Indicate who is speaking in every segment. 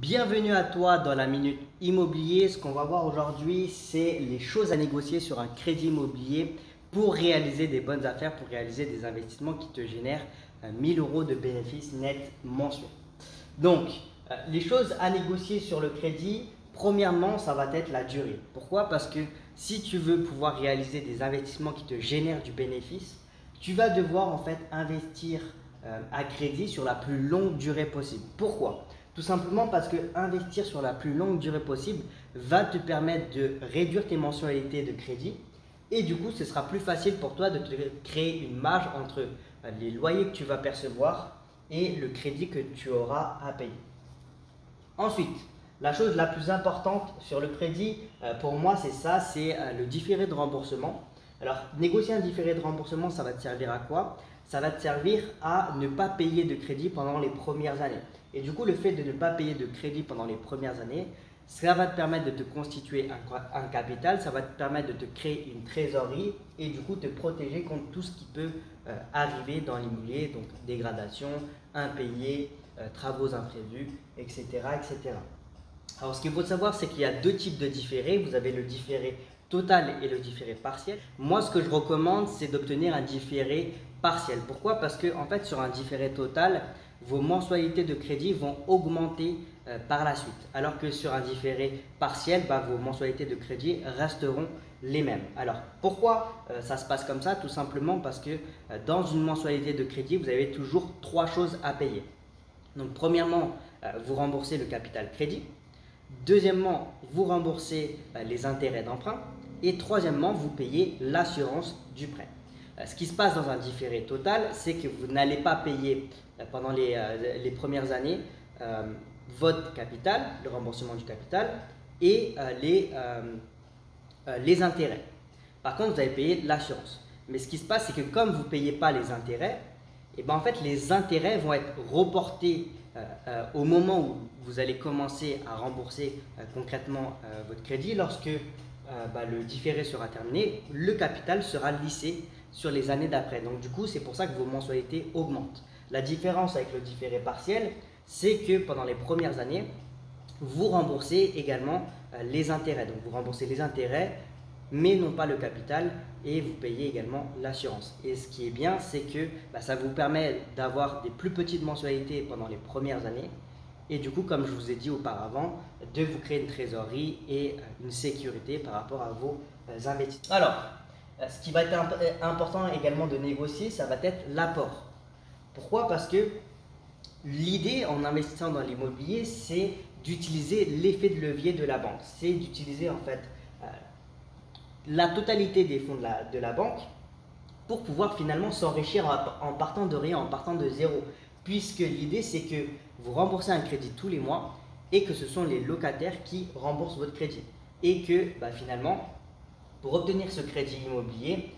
Speaker 1: Bienvenue à toi dans la Minute Immobilier. Ce qu'on va voir aujourd'hui, c'est les choses à négocier sur un crédit immobilier pour réaliser des bonnes affaires, pour réaliser des investissements qui te génèrent 1000 € de bénéfices nets mensuels. Donc, les choses à négocier sur le crédit, premièrement, ça va être la durée. Pourquoi? Parce que si tu veux pouvoir réaliser des investissements qui te génèrent du bénéfice, tu vas devoir en fait investir à crédit sur la plus longue durée possible. Pourquoi? Tout simplement parce que investir sur la plus longue durée possible va te permettre de réduire tes mensualités de crédit et du coup, ce sera plus facile pour toi de te créer une marge entre les loyers que tu vas percevoir et le crédit que tu auras à payer. Ensuite, la chose la plus importante sur le crédit, pour moi, c'est ça, c'est le différé de remboursement. Alors, négocier un différé de remboursement, ça va te servir à quoi? Ça va te servir à ne pas payer de crédit pendant les premières années. Et du coup, le fait de ne pas payer de crédit pendant les premières années, ça va te permettre de te constituer un capital, ça va te permettre de te créer une trésorerie et du coup te protéger contre tout ce qui peut arriver dans l'immobilier, donc dégradation, impayés, travaux imprévus, etc., etc. Alors, ce qu'il faut savoir, c'est qu'il y a deux types de différés. Vous avez le différé total et le différé partiel. Moi, ce que je recommande, c'est d'obtenir un différé partiel. Pourquoi? Parce que en fait, sur un différé total, vos mensualités de crédit vont augmenter par la suite. Alors que sur un différé partiel, vos mensualités de crédit resteront les mêmes. Alors, pourquoi ça se passe comme ça? Tout simplement parce que dans une mensualité de crédit, vous avez toujours trois choses à payer. Donc, premièrement, vous remboursez le capital crédit. Deuxièmement, vous remboursez les intérêts d'emprunt. Et troisièmement, vous payez l'assurance du prêt. Ce qui se passe dans un différé total, c'est que vous n'allez pas payer pendant les premières années votre capital, le remboursement du capital et les intérêts. Par contre, vous allez payer l'assurance. Mais ce qui se passe, c'est que comme vous ne payez pas les intérêts, et en fait, les intérêts vont être reportés au moment où vous allez commencer à rembourser concrètement votre crédit. Lorsque le différé sera terminé, le capital sera lissé sur les années d'après. Donc du coup, c'est pour ça que vos mensualités augmentent. La différence avec le différé partiel, c'est que pendant les premières années, vous remboursez également les intérêts. Donc vous remboursez les intérêts, mais non pas le capital, et vous payez également l'assurance. Et ce qui est bien, c'est que ça vous permet d'avoir des plus petites mensualités pendant les premières années, et du coup, comme je vous ai dit auparavant, de vous créer une trésorerie et une sécurité par rapport à vos investissements. Alors, ce qui va être important également de négocier, ça va être l'apport. Pourquoi? Parce que l'idée en investissant dans l'immobilier, c'est d'utiliser l'effet de levier de la banque. C'est d'utiliser en fait la totalité des fonds de la banque pour pouvoir finalement s'enrichir en partant de rien, en partant de zéro. Puisque l'idée, c'est que vous remboursez un crédit tous les mois et que ce sont les locataires qui remboursent votre crédit. Et que finalement, pour obtenir ce crédit immobilier,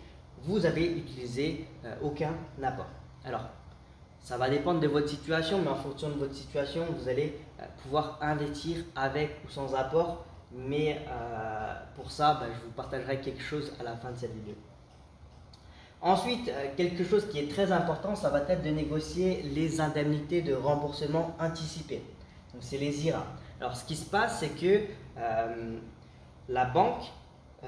Speaker 1: vous avez utilisé aucun apport. Alors, ça va dépendre de votre situation, mais en fonction de votre situation, vous allez pouvoir investir avec ou sans apport. Mais pour ça, je vous partagerai quelque chose à la fin de cette vidéo. Ensuite, quelque chose qui est très important, ça va être de négocier les indemnités de remboursement anticipé. Donc, c'est les IRA. Alors, ce qui se passe, c'est que la banque,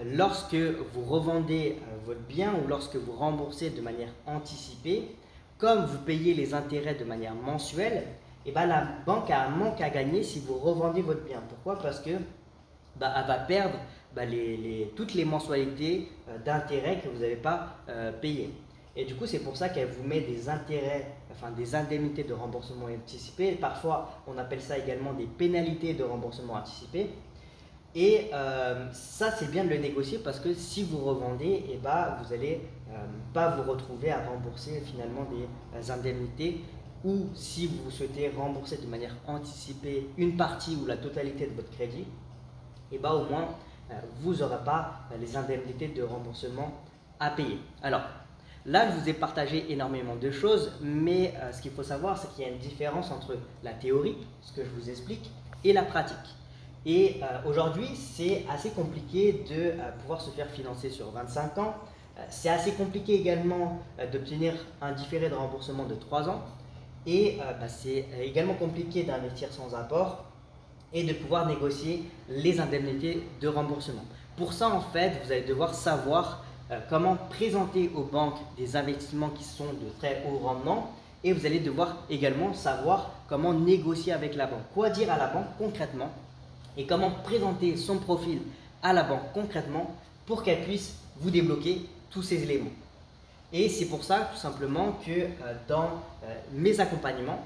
Speaker 1: lorsque vous revendez votre bien ou lorsque vous remboursez de manière anticipée, comme vous payez les intérêts de manière mensuelle, la banque a un manque à gagner si vous revendez votre bien. Pourquoi? Parce que elle va perdre toutes les mensualités d'intérêts que vous n'avez pas payées. Et du coup, c'est pour ça qu'elle vous met des intérêts, des indemnités de remboursement anticipé. Parfois, on appelle ça également des pénalités de remboursement anticipé. Et ça, c'est bien de le négocier parce que si vous revendez, vous n'allez pas vous retrouver à rembourser finalement des indemnités, ou si vous souhaitez rembourser de manière anticipée une partie ou la totalité de votre crédit, au moins vous n'aurez pas les indemnités de remboursement à payer. Alors là, je vous ai partagé énormément de choses, mais ce qu'il faut savoir, c'est qu'il y a une différence entre la théorie, ce que je vous explique, et la pratique. Et aujourd'hui, c'est assez compliqué de pouvoir se faire financer sur 25 ans. C'est assez compliqué également d'obtenir un différé de remboursement de 3 ans. Et c'est également compliqué d'investir sans apport. et de pouvoir négocier les indemnités de remboursement. Pour ça, en fait, vous allez devoir savoir comment présenter aux banques des investissements qui sont de très haut rendement, et vous allez devoir également savoir comment négocier avec la banque, quoi dire à la banque concrètement et comment présenter son profil à la banque concrètement pour qu'elle puisse vous débloquer tous ces éléments. Et c'est pour ça tout simplement que dans mes accompagnements,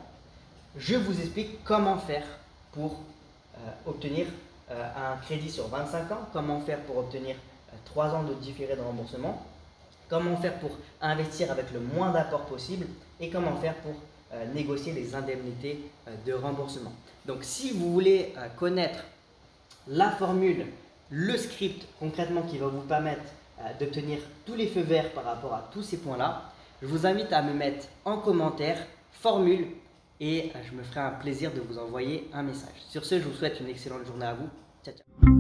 Speaker 1: je vous explique comment faire pour obtenir un crédit sur 25 ans, comment faire pour obtenir 3 ans de différé de remboursement, comment faire pour investir avec le moins d'apport possible et comment faire pour négocier les indemnités de remboursement. Donc si vous voulez connaître la formule, le script concrètement qui va vous permettre d'obtenir tous les feux verts par rapport à tous ces points-là, je vous invite à me mettre en commentaire formule et je me ferai un plaisir de vous envoyer un message. Sur ce, je vous souhaite une excellente journée à vous. Ciao, ciao.